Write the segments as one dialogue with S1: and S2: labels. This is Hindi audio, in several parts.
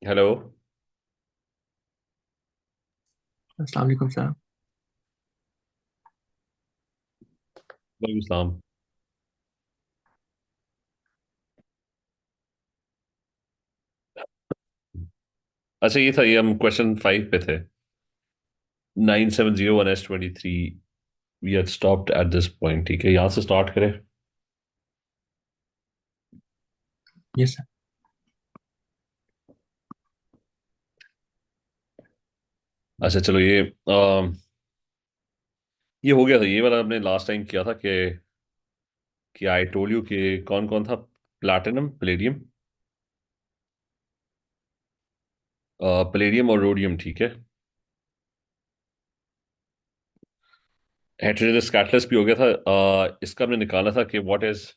S1: हेलो।
S2: अस्सलाम वालेकुम सर।
S1: वालेकुम सलाम। अच्छा, ये था, ये हम क्वेश्चन 5 पे थे। 9701S23। We had stopped at this point. ठीक है, यहाँ से स्टार्ट करें।
S2: Yes sir.
S1: अच्छा चलो, ये हो गया था। ये वाला हमने लास्ट टाइम किया था कि आई टोल्ड यू कि कौन कौन था। प्लैटिनम, प्लेडियम, प्लेडियम और रोडियम। ठीक है। हेटेरोजेनस कैटलिस्ट भी हो गया था। इसका हमने निकाला था कि व्हाट इज,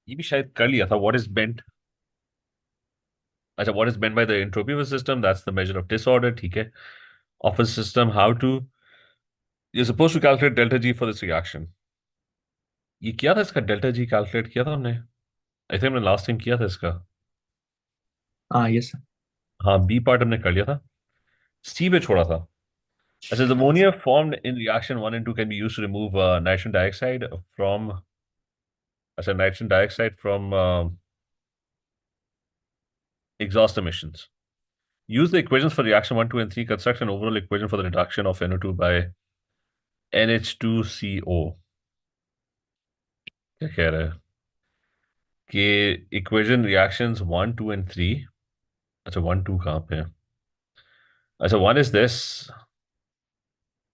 S1: ये भी शायद कर लिया था, व्हाट इज बेंट। अच्छा, what is meant by the entropy of a system, that's the measure of disorder. ठीक है। Of a system, how to, you're supposed to calculate delta G for this reaction. ये किया था इसका, डेल्टा जी कैलकुलेट किया था हमने। आई थिंक हमने लास्ट टाइम किया था इसका।
S2: हाँ यस सर।
S1: हाँ, बी पार्ट हमने कर लिया था, सी पे छोड़ा था। अच्छा, the ammonia formed in reaction 1 and 2 can be used to remove nitrogen dioxide from, अच्छा, nitrogen dioxide from exhaust emissions. Use the equations for reaction 1, 2 and 3. Construct an overall equation for the reduction of NO2 by NH2CO. क्या कह रहा है कि इक्वेशन रिएक्शंस 1, 2 एंड 3। अच्छा, 1, 2 कहाँ पे है? अच्छा, 1 is this,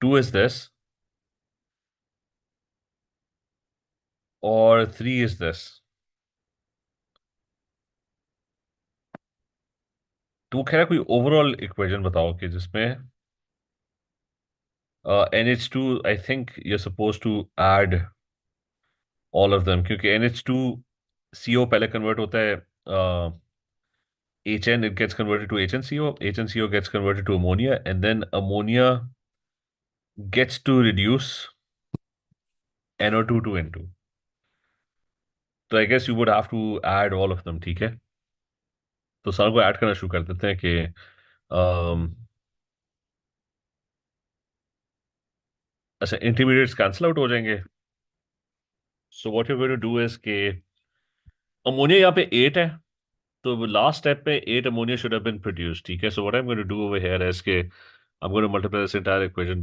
S1: 2 is this, और 3 is this। तो खैर कोई ओवरऑल इक्वेशन बताओ कि जिसमें NH2, I think you suppose to add all of them, क्योंकि NH2CO पहले कन्वर्ट होता है HN, it gets converted to HNCO, HNCO gets converted to ammonia, and then ammonia gets to reduce NO2 to N2। तो I guess you would have to add all of them. ठीक है, तो सारों को ऐड करना शुरू कर देते हैं कि um, अच्छा, इंटरमीडिएट्स कैंसिल आउट हो जाएंगे। So what you going to do is के अमोनिया यहाँ पे 8 है, तो लास्ट स्टेप पे 8 ammonia should have been produced. ठीक है, so what I am going to do over here is के I am going to multiply this entire equation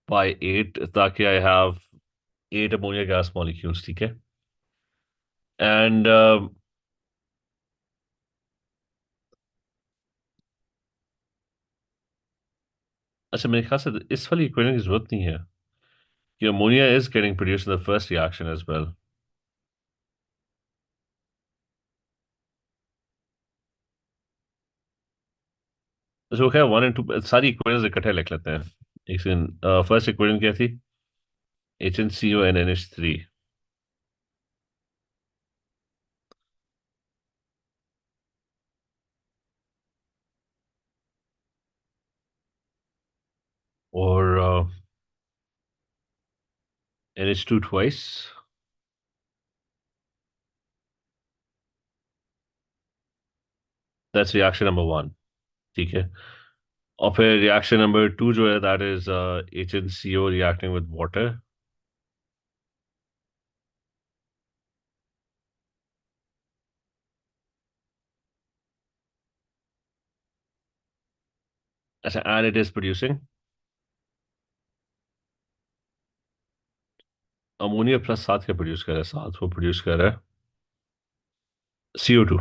S1: by 8, ताकि I have 8 ammonia gas molecules. ठीक है। एंड अच्छा, मेरे ख्याल से इस वाली इक्वेशन की जरूरत नहीं है कि ammonia is getting produced in the first reaction as well. अच्छा, वो क्या, 1 and 2 सारी इक्वेशन इकट्ठे लिख लेते हैं। एक सेकंड, फर्स्ट इक्वेशन क्या थी? HNCO and NH3। और NH2 twice. That's reaction number 1। ठीक है। और फिर रिएक्शन नंबर 2 जो है, that is HNCO reacting with water. अच्छा, and it is producing ammonia plus 7 क्या प्रोड्यूस कर रहा है? 7 वो प्रोड्यूस कर रहा है CO2।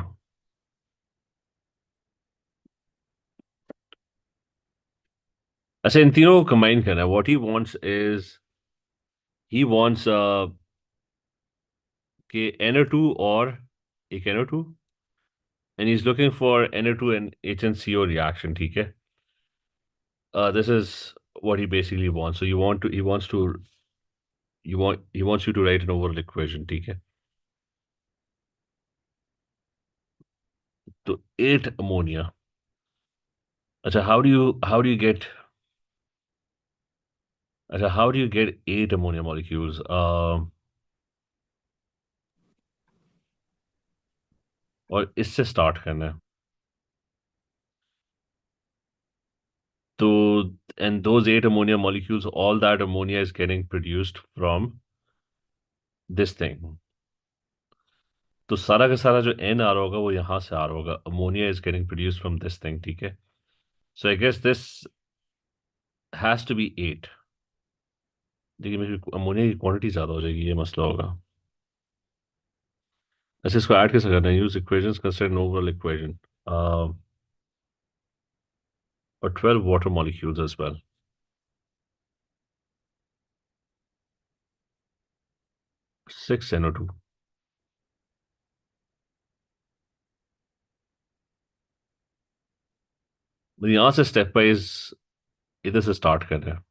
S1: अच्छा, इन तीनों को कंबाइन करना है। What he wants is, he wants के NO2 और एक NO2, and he is looking for NO2 and HNCO reaction. ठीक है। This is what he basically wants. So he wants you to write an overall equation। ठीक है। तो 8 अमोनिया। अच्छा, how do you get, अच्छा, how do you get 8 ammonia molecules? और इससे स्टार्ट करना है। तो and those eight ammonia molecules, all that ammonia is getting produced from this thing. तो सारा का सारा जो एन आ रहा होगा वो यहां से आ रहा होगा, ammonia is getting produce from this thing, ठीक है। So I guess this has to be 8। देखिए मेरी अमोनिया की क्वांटिटी ज्यादा हो जाएगी, ये मसला होगा। अच्छा इसको ऐड कैसे करना है? Use equations consider an overall equation और 12 water molecules as well. 6 NO2। यहां से स्टेप वाइज इधर से स्टार्ट कर रहे हैं।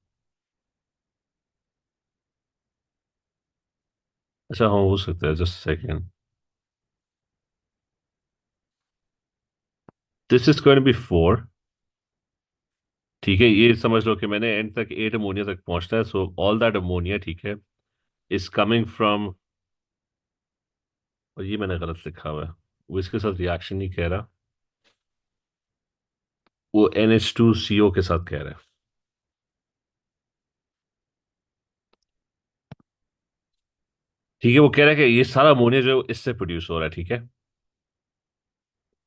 S1: अच्छा हाँ हो सकता है, just second. This is going to be 4, ठीक है। ये समझ लो कि मैंने एंड तक 8 अमोनिया तक पहुंचना है, सो ऑल दैट अमोनिया, ठीक है, इज कमिंग फ्रॉम, और ये मैंने गलत लिखा हुआ है, वो इसके साथ रिएक्शन नहीं कह रहा, वो NH2CO के साथ कह रहा है। ठीक है, वो कह रहा है कि ये सारा अमोनिया जो है वो इससे प्रोड्यूस हो रहा है, ठीक है।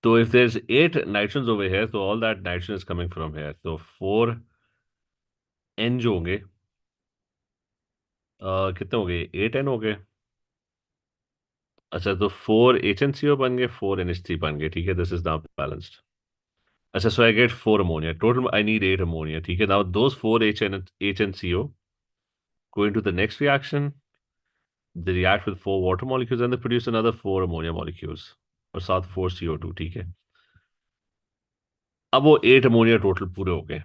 S1: तो if there is 8 nitrogen over here, तो all that nitrogen is coming from here, तो 4 N जो होंगे, कितने हो गए? 8 N हो गए। अच्छा तो 4 HNCO बन गए, 4 NH3 बन गए, ठीक है। This is now balanced. अच्छा so I get 4 ammonia total, I need 8 ammonia, ठीक है। Now those 4 HNCO go into the next reaction, they react with 4 water molecules and they produce another 4 ammonia molecules और साथ 4 CO2, ठीक है। अब वो 8 अमोनिया टोटल पूरे हो गए,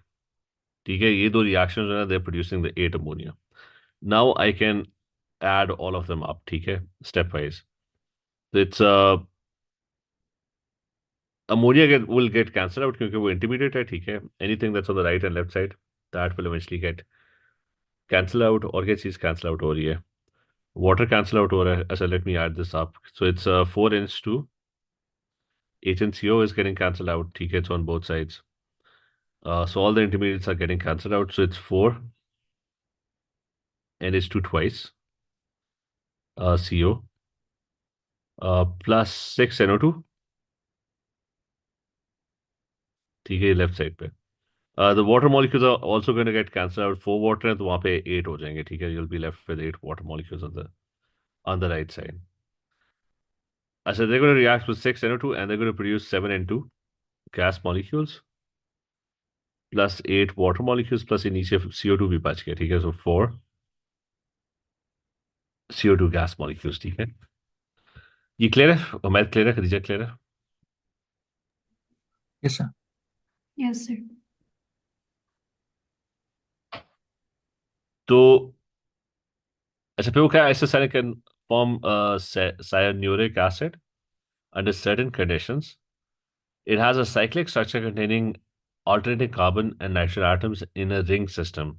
S1: ठीक है। ये दो रिएक्शन जो है they producing the 8 ammonia. Now I can add all of them up, ठीक है, step wise। It's ammonia will get cancelled out क्योंकि वो intermediate है, ठीक है। Anything that's on the right and left side that will eventually get cancel out। और क्या चीज़ cancel out हो रही है? Water cancel out हो रहा है। अच्छा let me add this up, so it's 4 NH2, HNCO is getting cancelled out, ठीक है, it's on both sides। So all the intermediates are getting cancelled out, so it's 4 NH2 twice, CO, plus 6 NO2, ठीक है, लेफ्ट साइड पे। The water molecules are also going to get cancel out, 4 water है तो वहां पे 8 हो जाएंगे, ठीक है। You'll be left with 8 water molecules on the right side। अच्छा they're going to react with 6 NO2 and they're going to produce 7 N2 gas molecules plus 8 water molecules plus ये नीचे CO2 भी बच गया, ठीक है। So 4 CO2 gas molecules, ठीक है। ये क्लियर है? मैथ क्लियर है? खदीजा क्लियर है?
S2: Yes, sir.
S3: Yes, sir.
S1: तो अच्छा फिर वो क्या ऐसे सारे can form cyanuric acid under certain conditions। It has a cyclic structure containing alternating carbon and nitrogen atoms in a ring system।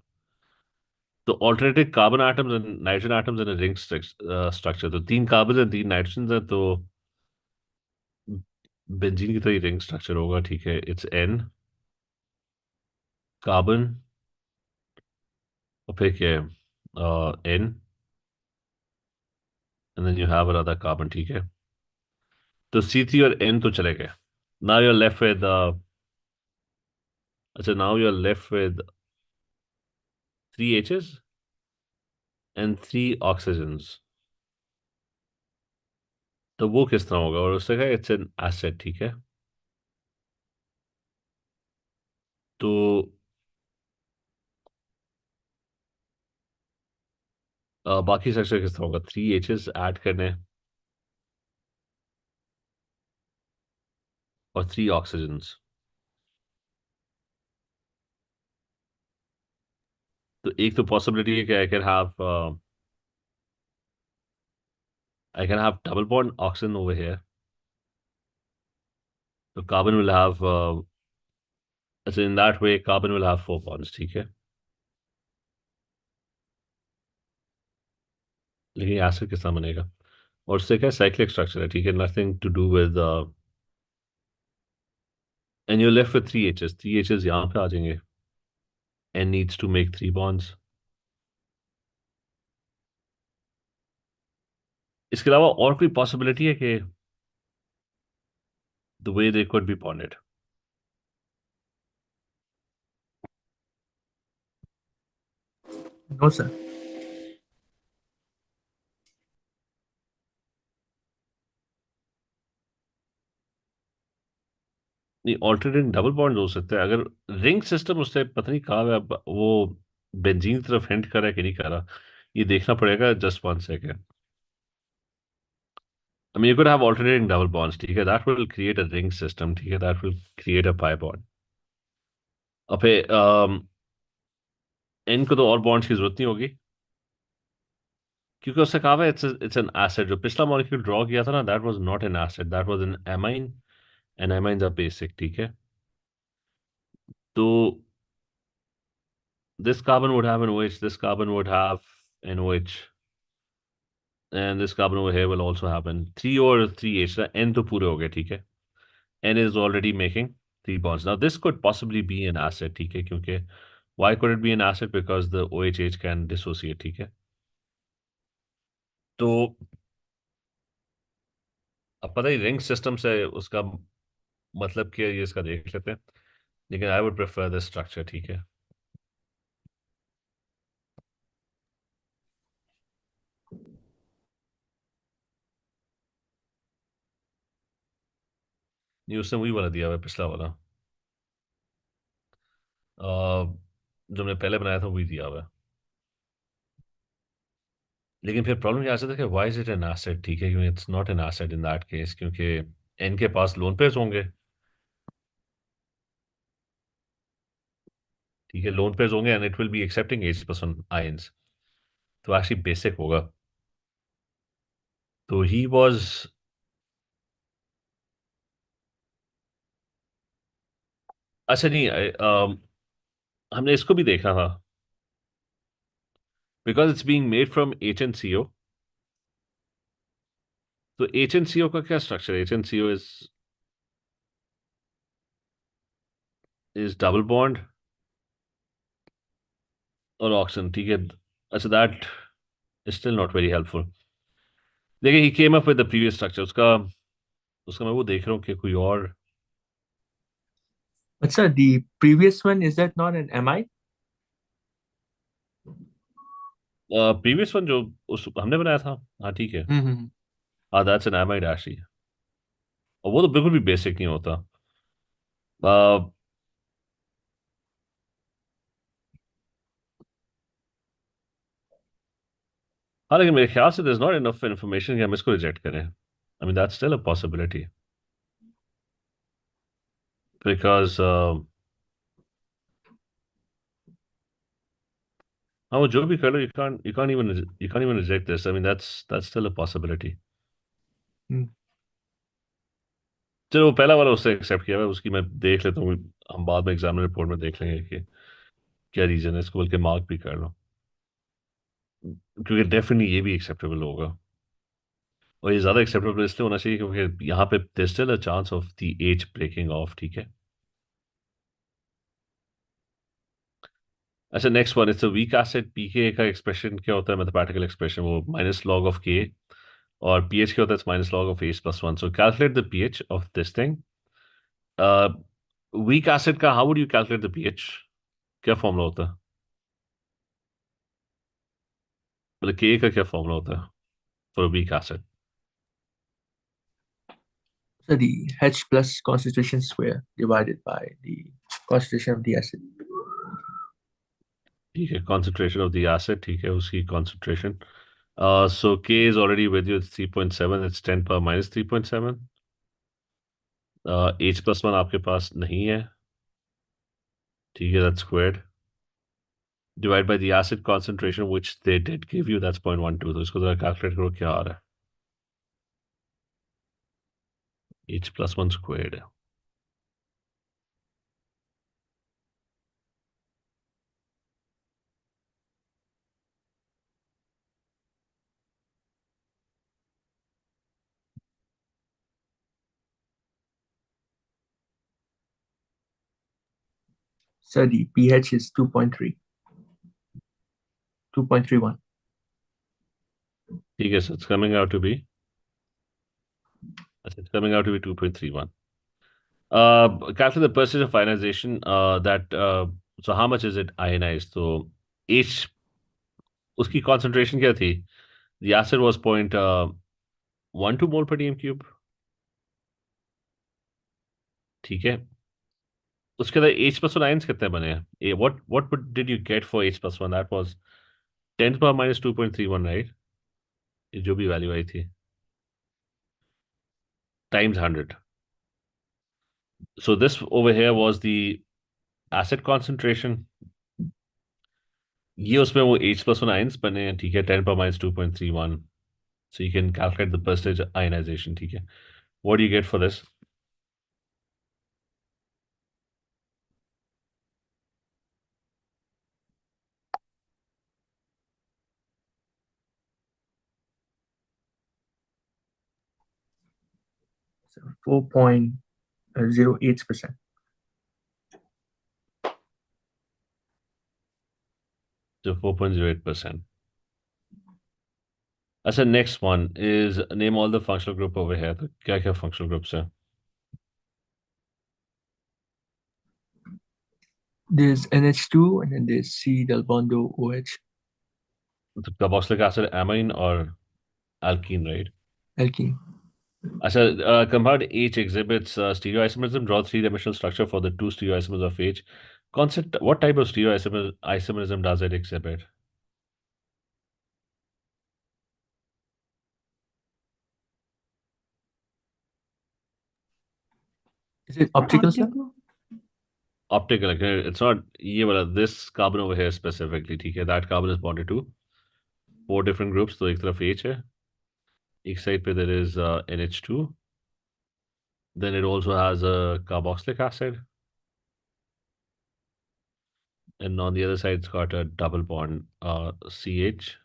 S1: तो alternating carbon atoms and nitrogen atoms in a ring structure, तो 3 कार्बन and 3 नाइट्रोजन है, तो बेंजीन की तरह रिंग स्ट्रक्चर होगा, ठीक है। इट्स N कार्बन और फिर क्या है? N and then you have another carbon, ठीक है। तो C3 और N तो चले गए। now you're left with अच्छा now you're left with 3 H's and 3 oxygens। तो वो किस तरह होगा? और उससे कहा इट्स एन एसिड, ठीक है। तो बाकी स्ट्रक्चर किस तरह होगा? 3 H's ऐड करने और 3 ऑक्सीजन्स। तो एक तो पॉसिबिलिटी है कि I can have double bond oxygen over here, तो कार्बन विल हैव अच्छा in that way carbon will have 4 bonds, ठीक है। लेकिन एसिड किस तरह बनेगा? और उससे क्या साइक्लिक स्ट्रक्चर है, ठीक है, nothing to do with and you left with three H's यहाँ पे आ जाएंगे. N needs to make three bonds. इसके अलावा और कोई पॉसिबिलिटी है कि the way they could be bonded.
S2: No, sir.
S1: नहीं, ऑल्टरनेटिंग डबल बॉन्ड हो सकते हैं अगर रिंग सिस्टम उससे पता नहीं कहा है अब वो बेंजीन की तरफ हिंट कर रहा है कि नहीं कर रहा. ये देखना पड़ेगा. Just one second. I mean, you could have alternating double bonds, ठीक है, that will create a ring system, ठीक है, that will create a pi bond. अब n को तो और बॉन्ड्स की जरूरत नहीं होगी क्योंकि उससे कहा है इट्स एन एसिड. जो पिछला मॉलिक्यूल ड्रॉ किया था ना, that was not an acid, that was an amine. And amines are basic, ठीक है. तो this carbon would have an OH, this carbon would have an OH, and this carbon over here will also happen. 3 or 3H, N तो पूरे हो गए, ठीक है. N is already making 3 bonds. Now this could possibly be an acid, ठीक है, क्योंकि why could it be an acid? Because the OHH can dissociate, ठीक है. तो अब पता ही रिंग सिस्टम से उसका मतलब क्या है ये इसका देख लेते हैं. लेकिन I would prefer this structure, ठीक है. नहीं, उसने वही वाला दिया हुआ है, पिछला वाला. जो मैंने पहले बनाया था वही दिया हुआ है. लेकिन फिर प्रॉब्लम ये आ जाता है कि why is it N acid, ठीक है, क्योंकि it's not an acid in that case, क्योंकि एन के पास लोन पेयर्स होंगे. ठीक है, लोन पेयर्स होंगे and it will be accepting H plus one ions. तो एक्चुअली बेसिक होगा. तो ही वाज. अच्छा नहीं, हमने इसको भी देखा था. Because it's being made from HNCO. तो HNCO का क्या स्ट्रक्चर है? HNCO इज डबल बॉन्ड और ऑक्सीजन, ठीक है. अच्छा, that is still not very helpful. देखिए, he came up with the previous structure. उसका उसका मैं वो देख रहा हूँ कि कोई और
S2: But sir, the previous one, is that not an MI?
S1: Previous one जो उस हमने बनाया था. हाँ, ठीक है.
S2: Mm-hmm.
S1: हाँ, दैट्स एन एमाइड एसिड. और वो तो बिल्कुल भी बेसिक नहीं होता. हाँ, लेकिन मेरे ख्याल से there is not enough information कि हम इसको रिजेक्ट करें. I mean that's still a possibility. Because हाँ, वो जो भी कर लो, you can't even reject this. I mean that's still a possibility.
S2: Mm.
S1: चलो, वो पहला वाला उससे एक्सेप्ट किया हुआ है, उसकी मैं देख लेता हूँ. हम बाद में एग्जामिनर रिपोर्ट में देख लेंगे कि क्या रीजन है. इसको बल्कि मार्क भी कर लो, क्योंकि डेफिनेटली ये भी एक्सेप्टेबल होगा. और ये ज़्यादा एक्सेप्टेबल इसलिए होना चाहिए क्योंकि यहाँ पे there still a chance of the edge breaking off, ठीक है. अच्छा, next one, it's a weak acid. PK का एक्सप्रेशन क्या होता है? मैथमेटिकल एक्सप्रेशन वो माइनस लॉग ऑफ के. और पीएच क्या होता है? Minus log of H plus one. So calculate the pH of this thing. Weak acid का how would you calculate the pH? क्या फॉर्मूला होता है? मतलब के का क्या फॉर्मूला होता है for weak acid?
S2: So the H plus concentration square divided by the concentration of the acid.
S1: ठीक है, कॉन्सेंट्रेशन ऑफ द एसिड, ठीक है, उसकी कॉन्सेंट्रेशन. सो के is already with you 3.7. It's 10 पर माइनस 3.7. एच प्लस वन आपके पास नहीं है, ठीक है, that's squared. Divide by the acid concentration which they did give you, that's 0.12. तो इसको जरा कैलकुलेट करो क्या आ रहा है. एच प्लस वन स्क्वायर्ड है.
S2: So the pH is 2.3, 2.31.
S1: ठीक है, so it's coming out to be 2.31. Calculate the percentage of ionization so how much is it ionized? So H उसकी concentration क्या थी? The acid was 0.12 mole per dm cube. ठीक है, उसके बाद H plus 1 ions कितने बने हैं? What did you get for H plus 1? That was 10 to the power minus 2.31, right? ये जो भी वैल्यू आई थी times 100. So this over here was the acid concentration. ये उसमें वो H plus 1 ions बने हैं, ठीक है, 10 power minus 2.31. So you can calculate the percentage ionization, ठीक है. What do you get for this?
S2: So 4.08%.
S1: So 4.08%. अच्छा, next one is name all the functional group over here. तो क्या क्या functional groups हैं?
S2: There's NH2 and then there's C del bando OH,
S1: तो carboxylic acid, amine or alkene, right?
S2: alkene.
S1: अच्छा, compound H exhibits stereoisomerism. Draw three-dimensional structure for the two stereoisomers of H. What type of stereoisomerism does it exhibit?
S2: Is it optical, sir?
S1: Optical. Okay, it's not ये वाला, this carbon over here specifically, ठीक है? That carbon is bonded to four different groups. तो एक तरफ H है, एक side पे there is NH2. Then it also has a carboxylic acid, and on the other side it's got a double bond CH.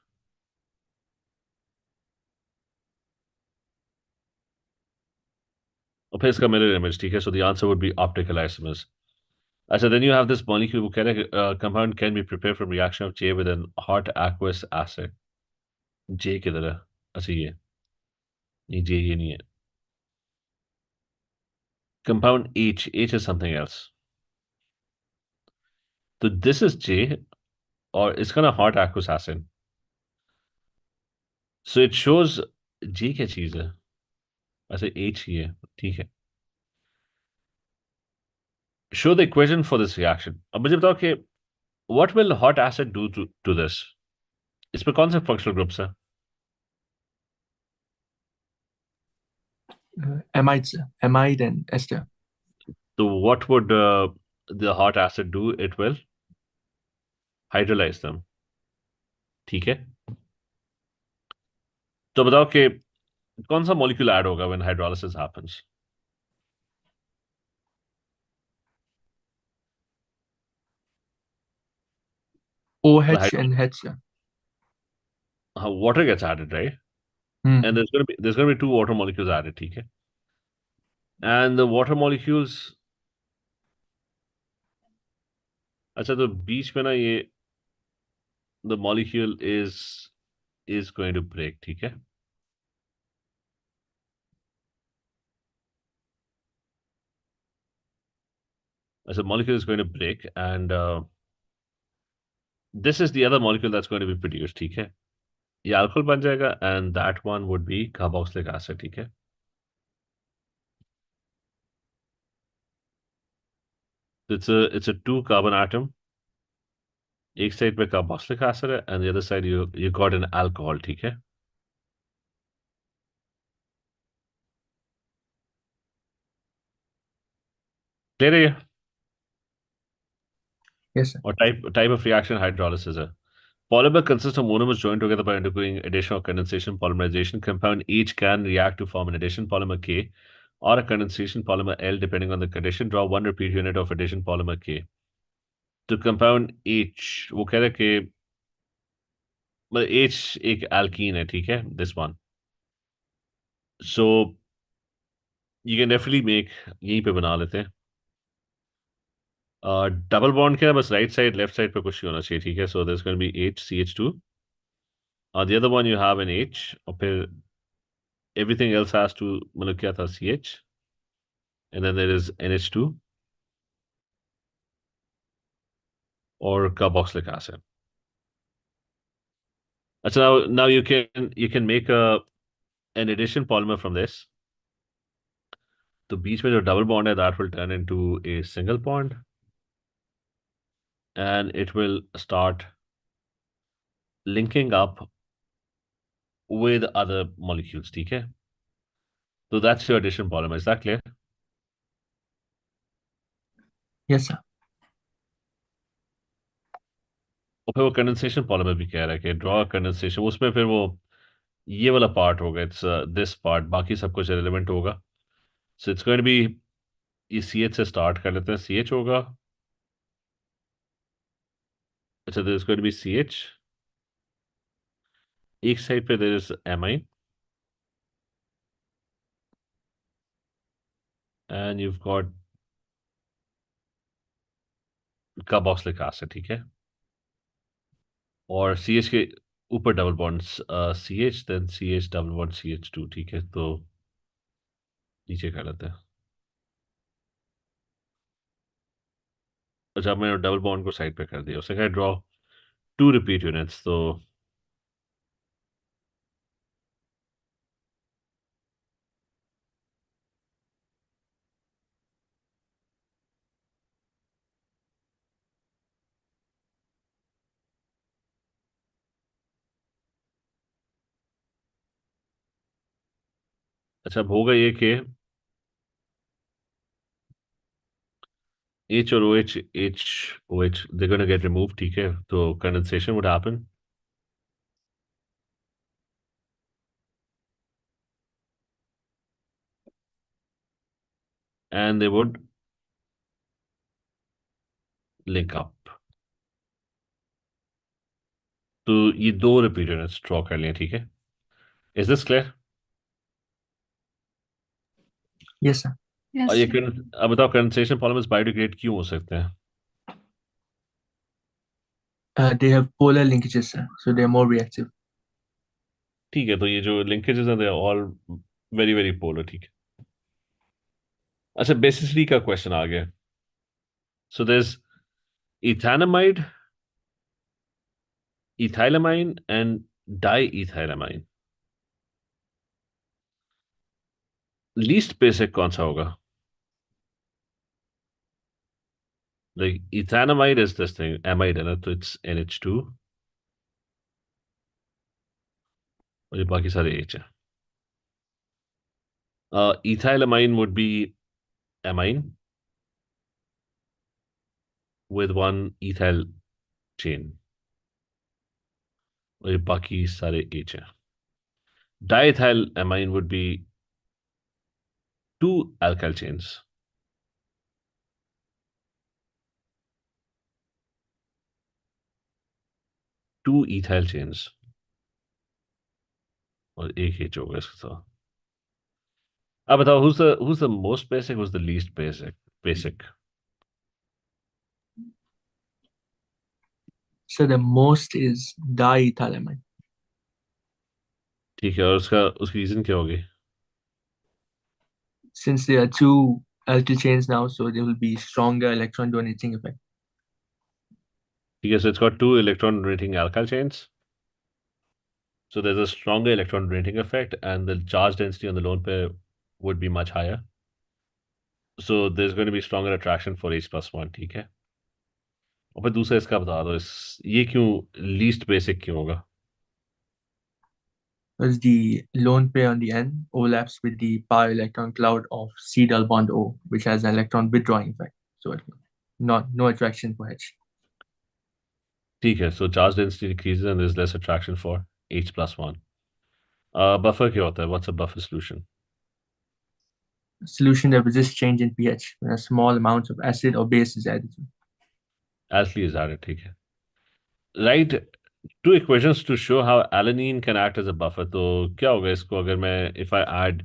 S1: और फिर इसका mirror image, ठीक है? So the answer would be optical isomers. So then you have this molecule compound can be prepared from reaction of J with an hot aqueous acid. J किधर है? अच्छा ये J ये नहीं है. Compound H is something else. So this is J, or it's kind of hot aqueous acid. So it shows J क्या चीज है? अच्छा H ही है, ठीक है. Show the equation for this reaction. अब मुझे बताओ कि what will hot acid do to this? इसमें कौन से functional groups हैं?
S2: Amides, sir. Amide and ester.
S1: So what would the hot acid do? It will hydrolyze them. ठीक है, तो बताओ कि कौन सा molecule add होगा when hydrolysis happens?
S2: OH and H, sir.
S1: Water gets added, right?
S2: Hmm.
S1: And there's going to be two water molecules added, ठीक है? And the water molecules, अच्छा तो बीच में ना ये the molecule is going to break, ठीक है? As a molecule is going to break, and this is the other molecule that's going to be produced, ठीक है? ये alcohol बन जाएगा, and that one would be carboxylic acid, ठीक है? It's a two carbon atom. एक साइड पे carboxylic acid है, and the other side you got an alcohol, ठीक है? Clear है ये?
S2: Yes, sir.
S1: Or type of reaction hydrolysis है. Polymer consists of monomers joined together by undergoing addition or condensation. Polymerization compound H can react to form an addition polymer K or a condensation polymer L depending on the condition. Draw one repeat unit of addition polymer K. तो कंपाउंड H वो कह रहा है कि मतलब H एक एल्कीन है, ठीक है, this one. So you can definitely make, यहीं पे बना लेते हैं. डबल बॉन्ड के ना बस राइट साइड लेफ्ट साइड पे कुछ नहीं होना चाहिए, ठीक है? सो there's going to be HCH2, और the other one you have an H, और फिर everything else has to, मतलब क्या था, CH, and then there is NH2 or carboxylic acid. अच्छा, now you can make an addition polymer from this. तो बीच में जो डबल बॉन्ड है that will turn into a single bond, and it will start linking up with other molecules, ठीक है? So that's your addition polymer. Is that clear?
S2: Yes, sir.
S1: और फिर वो कंडेंसेशन पॉलीमर भी कह रहा है कि ड्रॉ कंडेंसेशन, उसमें फिर वो ये वाला पार्ट होगा, इट्स दिस पार्ट, बाकी सब कुछ रिलेवेंट होगा। So it's going to be, ये CH से स्टार्ट कर लेते हैं, CH होगा। अच्छा, there is going to be CH, एक साइड पे there is amine, and you've got carboxylic acid, ठीक है? और CH के ऊपर double bonds, CH then CH double bond CH2, ठीक है? तो नीचे कर लेते हैं। अच्छा, अब मैंने डबल बॉन्ड को साइड पे कर दिया, उसने कहा ड्रॉ 2 रिपीट यूनिट्स, तो अच्छा अब होगा ये कि H और OH, they're going to get removed, ठीक है? तो condensation would happen, and they would link up. तो ये दो रिपीट यूनिट्स ड्रॉ कर लिए, ठीक है? Is this clear?
S2: Yes, sir.
S1: और
S3: Yes,
S1: ये
S3: sir.
S1: अब बताओ, कंडेंसेशन पॉलीमर्स बायोडिग्रेड क्यों हो सकते हैं?
S2: They have polar linkages, sir, so they are more reactive.
S1: ठीक है, तो ये जो लिंकेजेस हैं, they are all very very polar, ठीक है? अच्छा, बेसिसिटी का क्वेश्चन आ गया। So there is ethanamide, ethylamine and diethylamine. Least basic कौन सा होगा? Like ethanamide is this thing, amide है ना, तो इट्स NH2, और ये बाकी सारे H है। Ethylamine would be amine with one ethyl chain, और ये बाकी सारे H हैं। Diethylamine would be two alkyl chains, two ethyl chains, और एक H होगा इसके साथ। अब बताओ, who's the most basic, who's the least basic?
S2: So the most is diethylamine.
S1: ठीक है, और उसकी रीजन क्या होगी?
S2: Since there are two alkyl chains now, so there will be stronger electron donating effect.
S1: ठीक है, so it's got two electron donating alkyl chains, so there's a stronger electron donating effect, and the charge density on the lone pair would be much higher. So there's going to be stronger attraction for H+1, ठीक है? और फिर दूसरा इसका बता दो, ये क्यों लीस्ट बेसिक क्यों होगा?
S2: Because the lone pair on the end overlaps with the pi electron cloud of C double bond O, which has an electron withdrawing effect. So no attraction for H.
S1: ठीक है, so charge density decreases and there's less attraction for H+1. Buffer क्या होता है? What's a buffer solution?
S2: Solution that resists change in pH when a small amount of acid or base is added to.
S1: Alkali is added, ठीक है? Write two equations to show how alanine can act as a buffer. तो क्या होगा इसको अगर मैं, if I add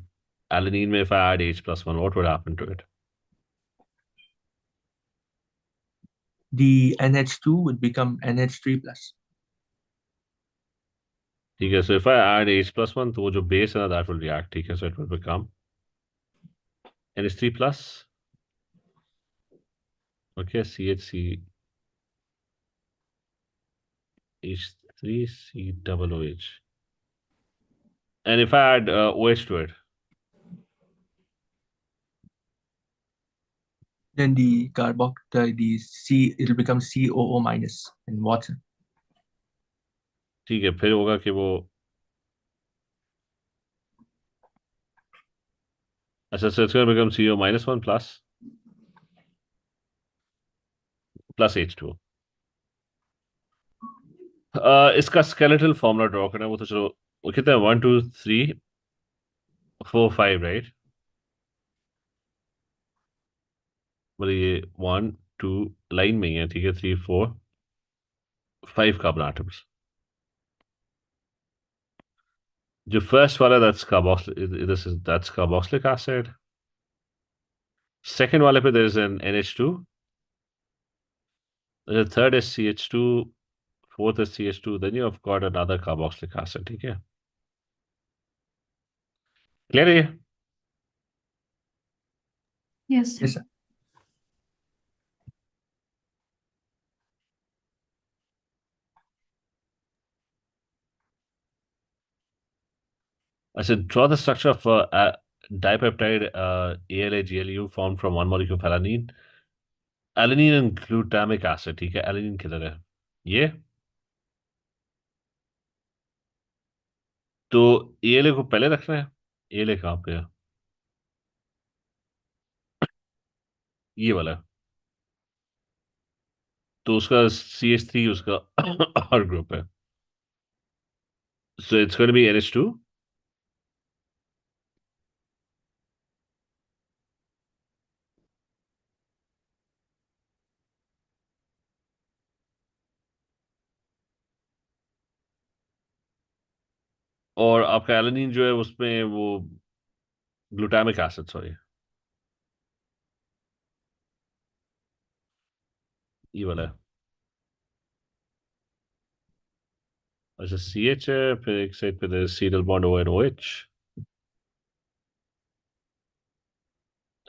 S1: alanine में, if I add H+1, what would happen to it?
S2: the NH2 would become NH3 plus.
S1: ठीक है, so if I add H plus 1, तो वो जो base है ना, that will react, ठीक है, so it will become NH3 plus, okay, CH3 H3 C double OH. And if I add OH to it,
S2: Then the C, it'll become COO minus in water.
S1: ठीक है, फिर होगा कि वो, अच्छा, so it's going to become CO minus 1 plus H2O. इसका स्केलेटल फॉर्मूला ड्रॉ करना है, वो तो चलो, वो कितना है, 1 2 3 4 5, राइट? मतलब ये 1 2 लाइन में ही है, ठीक है, 3 4 5 कार्बन एटम्स। जो फर्स्ट वाला, that's carboxylic acid. Second वाले पे there is an NH2. The third is CH2. Fourth is CH2. Then you have got another carboxylic acid, ठीक है? क्लियर है?
S3: Yes, sir.
S2: Yes, sir.
S1: I said draw the structure of dipeptide ALA GLU formed from one molecule of alanine. Alanine and glutamic acid, ठीक है? Alanine किधर है? ये तो ALA को पहले रखना है। ALA कहाँ पे है? ये वाला है। तो उसका CH3 उसका और ग्रुप है। So it's going to be NH2. और आपका एलानिन जो है उसमें वो ग्लूटामिक एसिड, सॉरी, ये वाला है। अच्छा, CH है, फिर एक साइड पे C double bond ONOH,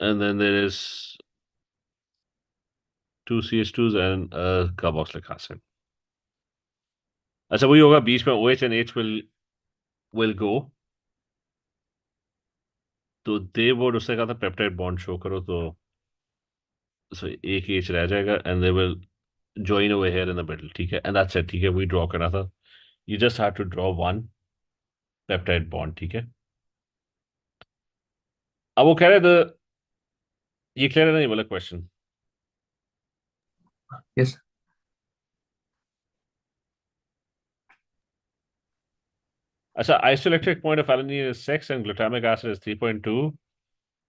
S1: and then there is two CH2s and carboxylic acid. अच्छा, वही होगा, बीच में OH and H will go, तो दे बोर्ड उससे कहा था पेप्टाइड बॉन्ड शो करो, तो एक H रह जाएगा and they will join over here in the middle, ठीक है, एंड दैट्स इट, ठीक है, वही ड्रॉ करना था। You just have to draw one peptide bond, ठीक है। अब वो कह रहे थे, ये क्लियर है नहीं बोला क्वेश्चन?
S2: Yes, sir.
S1: अच्छा, isoelectric point of alanine is 6 and glutamic acid is 3.2.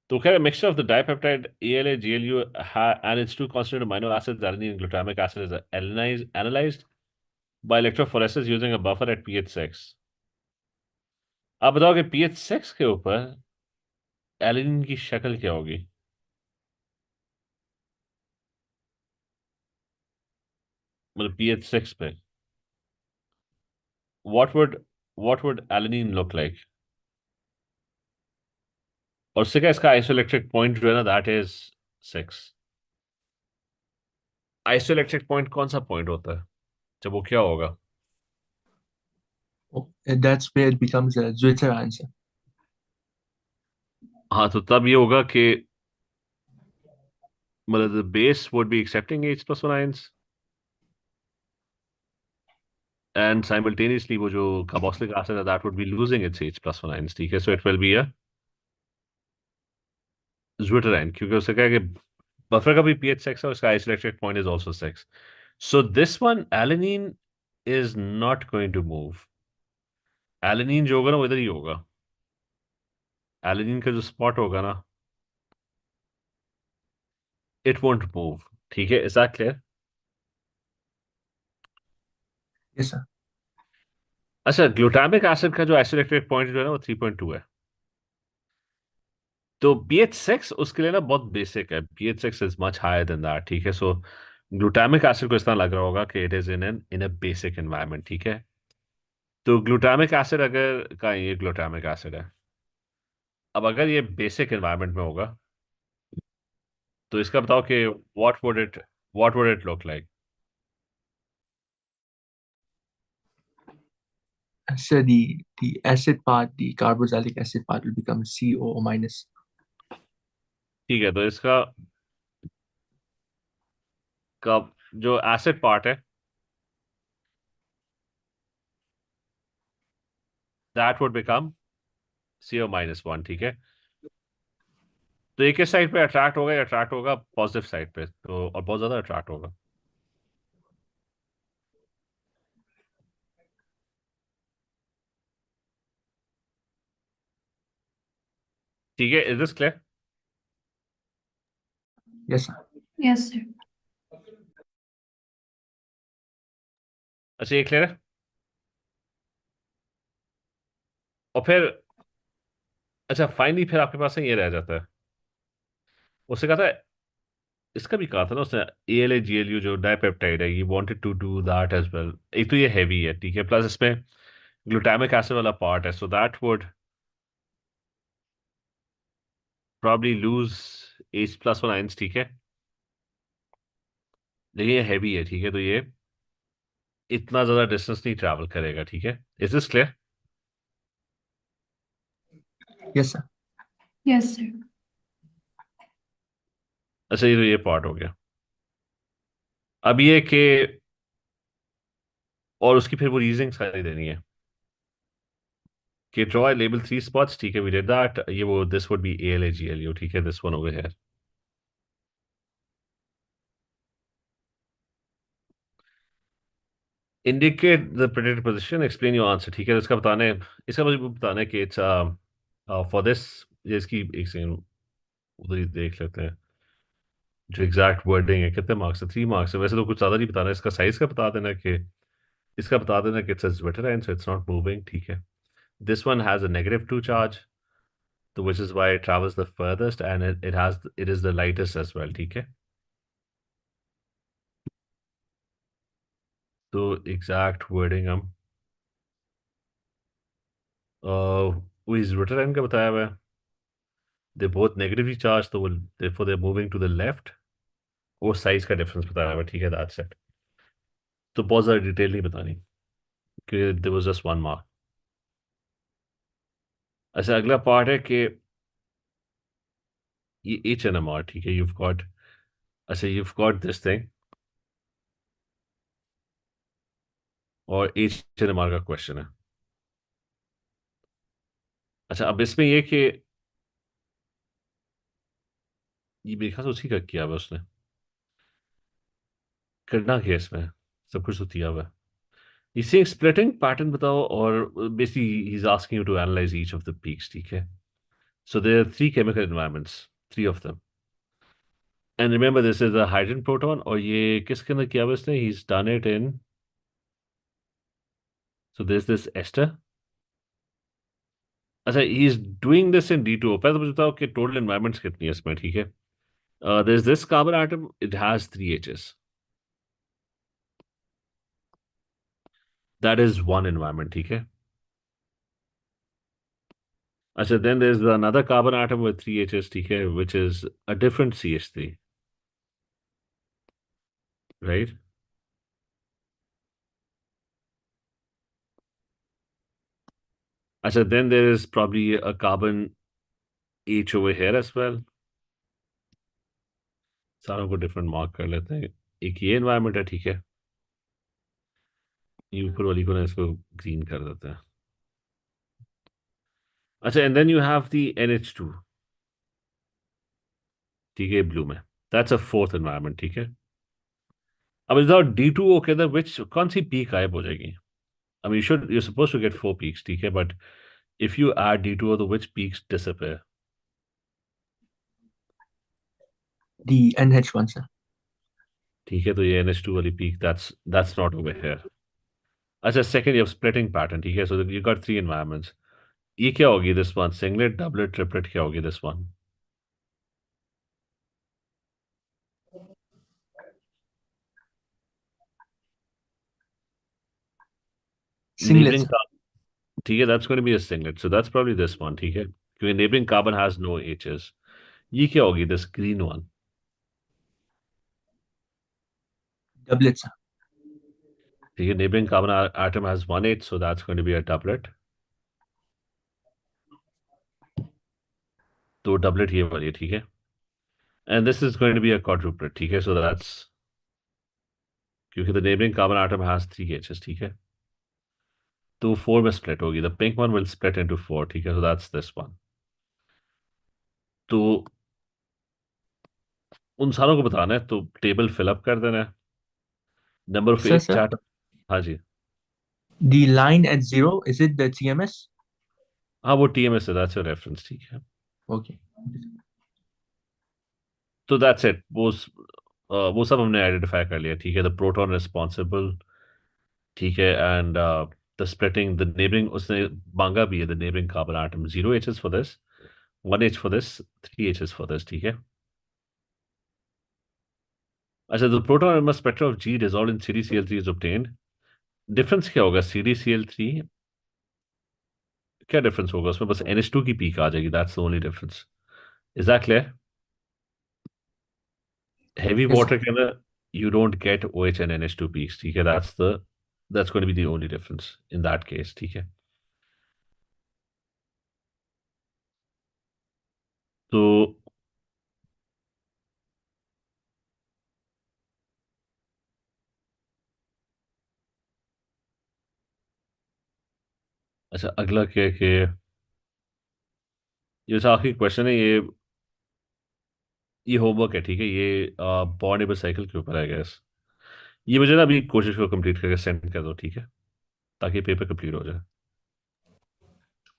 S1: तो कह रहे mixture of the dipeptide ALA GLU and its two constituent amino acids alanine and glutamic acid is analyzed by electrophoresis using a buffer at pH 6. आप बताओ कि pH 6 के ऊपर एलिनिन की शक्ल क्या होगी? मतलब pH 6 पे what would alanine look like? और उससे क्या, इसका आइसोइलेक्ट्रिक पॉइंट जो है ना, दैट इज 6। आइसोइलेक्ट्रिक पॉइंट कौन सा पॉइंट होता है जब वो क्या होगा?
S2: Oh, and that's where it becomes a Zwitter answer.
S1: हाँ, तो तब ये होगा कि मतलब the base would be accepting H plus 1 ions and simultaneously वो जो carboxylic acid है that would be losing its H plus 1 ions, ठीक है, so it will be a Zwitter ion, क्योंकि उससे क्या है कि बफर का भी pH 6 है, उसका isoelectric point is also 6. So this one, alanine is not going to move. Alanine जो होगा ना वो इधर ही होगा। Alanine का जो spot होगा ना, it won't move, ठीक है, is that clear?
S2: Yes, sir.
S1: अच्छा, ग्लूटामिक एसिड का जो आइसोइलेक्ट्रिक पॉइंट जो है ना वो 3.2 है। तो pH 6 उसके लिए ना बहुत बेसिक है, pH 6 is much higher than that, ठीक है। सो ग्लूटामिक एसिड को इस तरह लग रहा होगा कि it is in a basic environment, ठीक है। तो ग्लूटामिक एसिड अगर का ये ग्लूटामिक एसिड है, अब अगर ये बेसिक एनवायरनमेंट में होगा तो इसका बताओ कि what would it look like.
S2: So the acid part, the carboxylic acid part will become CO minus.
S1: ठीक है, तो इसका का जो एसिड पार्ट है दैट वुड बिकम CO-1, ठीक है। तो एक किस साइड पे अट्रैक्ट होगा, या अट्रैक्ट होगा पॉजिटिव साइड पे, तो और बहुत ज्यादा अट्रैक्ट होगा। ठीक है, is this clear?
S2: Yes, sir.
S3: Yes, sir.
S1: अच्छा, ये क्लियर है। और फिर अच्छा, फाइनली फिर आपके पास ये रह जाता है। उससे कहा था, इसका भी कहा था ना उसने, ALA GLU जो डाइपेप्टाइड है, ये wanted to do that as well. एक तो ये हैवी है, ठीक है, प्लस इसमें ग्लूटामिक एसिड वाला पार्ट है, so that would probably lose H+1 ions, ठीक है। लेकिन ये हैवी है, ठीक है, तो ये इतना ज्यादा डिस्टेंस नहीं ट्रैवल करेगा, ठीक है। Is this clear?
S2: Yes, sir.
S3: Yes, sir.
S1: अच्छा, ये तो ये पार्ट हो गया। अब ये कि और उसकी फिर वो रीजनिंग सारी देनी है कि ड्रॉ लेबल 3 स्पॉट्स, ठीक है, वी डिड दैट। ये वो this would be ALA GLU, ठीक है, this one over here. Indicate the predicted position, explain your answer, ठीक है। तो इसका मुझे बताना है कि इट्स फॉर दिस, ये इसकी एक सेकंड उधर ही देख लेते हैं जो एग्जैक्ट वर्डिंग है। कितने मार्क्स है? 3 मार्क्स है। वैसे तो कुछ ज्यादा नहीं बताना, इसका साइज का बता देना कि इसका बता देना कि इट्स वेटराइन, सो इट्स नॉट मूविंग, ठीक है। This one has a -2 charge, तो which is why it travels the furthest, and it is the lightest as well, ठीक है। तो एग्जैक्ट वर्डिंग हम वो इस वेटराइन का बताया हुआ है। दे बोथ नेगेटिवली चार्ज, तो therefore they're moving to the left। वो साइज का डिफरेंस बताया हुआ है, ठीक है, दैट्स इट। तो बहुत ज़्यादा डिटेल नहीं बतानी क्योंकि देयर वाज जस्ट 1 मार्क। अच्छा, अगला पार्ट है कि ये HNMR, ठीक है, you've got, अच्छा, you've got this thing, और HNMR का क्वेश्चन है। अच्छा, अब इसमें ये कि ये मेरे ख्याल से उसी का किया हुआ है उसने। करना क्या है इसमें, सब कुछ तो दिया हुआ है। He's saying splitting pattern बताओ, और basically he's asking you to analyze each of the peaks, ठीक है। So there are 3 chemical environments, 3 of them. And remember, this is a hydrogen proton, और ये किसके अंदर किया हुआ इसने? He's done it in, so there's this ester। अच्छा, he's doing this in D2O। पहले तो मुझे बताओ कि total environments कितनी है इसमें, ठीक है। There's this carbon atom, it has 3 H's। That is one environment, ठीक है। अच्छा, then there's another carbon atom with 3 H's, ठीक है, which is a different CH3, right? अच्छा, then there is probably a carbon H over here as well। सारों को डिफरेंट मार्क कर लेते हैं। एक ये एनवायरनमेंट है, ठीक है, ये ऊपर वाली को ना इसको ग्रीन कर देते हैं। अच्छा, and then you have the NH2, ठीक है, ब्लू में। दैट्स अ फोर्थ एनवायरनमेंट, ठीक है। अब बताओ D2O के अंदर विच कौन सी पीक गायब हो जाएगी? I mean, you're supposed to get 4 peaks, ठीक है, but if you add D2O, तो which peaks disappear?
S2: The NH1, sir.
S1: ठीक है, तो ये NH2 वाली peak, that's not over here। अच्छा, सेकंड ये स्प्लिटिंग पैटर्न, ठीक है, सो यू गॉट 3 environments। ये क्या होगी this one? Singlet, doublet, triplet, क्या होगी this one?
S2: Singlet,
S1: neighboring
S2: sir.
S1: ठीक है, that's going to be a singlet, so that's probably this one, ठीक है, क्योंकि neighboring carbon has no H's. ये क्या होगी, this green one?
S2: Doublet, sir.
S1: ठीक है, neighboring carbon atom has one H, so that's going to be a doublet. तो doublet ये वाली है, ठीक है, and this is going to be a quadruplet, ठीक है, so that's क्योंकि the neighboring carbon atom has three H's, ठीक है, तो 4 में split होगी, the pink one will split into 4, ठीक है, so that's this one. तो उन सारों को बताना है, तो टेबल फिलअप कर देना है, number of
S2: Sir,
S1: eight
S2: sir.
S1: Chart. हाँ जी,
S2: The line at 0, is it the TMS?
S1: हाँ वो TMS है, दैट्स योर रेफरेंस, ठीक है,
S2: Okay.
S1: तो दैट्स इट, वो सब हमने आइडेंटिफाई कर लिया, ठीक है, द प्रोटॉन रिस्पॉन्सिबल, ठीक है, and the splitting, the neighbouring, उसने मांगा भी है, the neighbouring carbon atom 0 H's for this, 1 H for this, 3 H's for this, ठीक है. अच्छा, the proton mass spectrum of G dissolved in CdCl3 is obtained. Difference क्या होगा CdCl3, क्या डिफरेंस होगा उसमें, बस NH2 की पीक आ जाएगी, that's the only difference. Is that clear? Heavy
S2: Yes,
S1: water
S2: sir.
S1: के अंदर you don't get OH and NH2 peaks, ठीक है, that's going to be the only difference in that case, ठीक है. तो अच्छा, अगला क्या है कि ये जो आखिरी क्वेश्चन है, ये होमवर्क है, ठीक है, ये बॉन्ड साइकिल के ऊपर है गैस. ये मुझे ना अभी कोशिश को कंप्लीट करके सेंड कर दो, ठीक है, ताकि पेपर कंप्लीट हो जाए.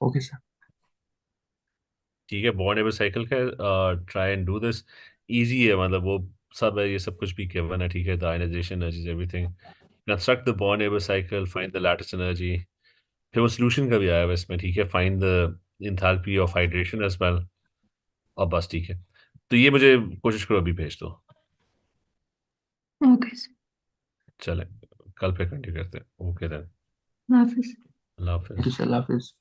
S2: Okay, sir.
S1: ठीक है, बॉन्ड साइकिल का try and do this. Easy है, मतलब वो सब है, ये सब कुछ भी गिवन है, ठीक है, the ionisation energies everything, construct the bond cycle, find the lattice energy, फिर वो सोल्यूशन का भी आया हुआ इसमें, ठीक है, find the enthalpy of hydration as well, और बस, ठीक है. तो ये मुझे कोशिश करो अभी भेज दो.
S3: Okay, sir.
S1: चले, कल पे कंटिन्यू करते हैं. Okay then,
S3: Hafiz.
S1: Allah
S2: Thank you,
S1: हाफिज.
S2: sir. Love is.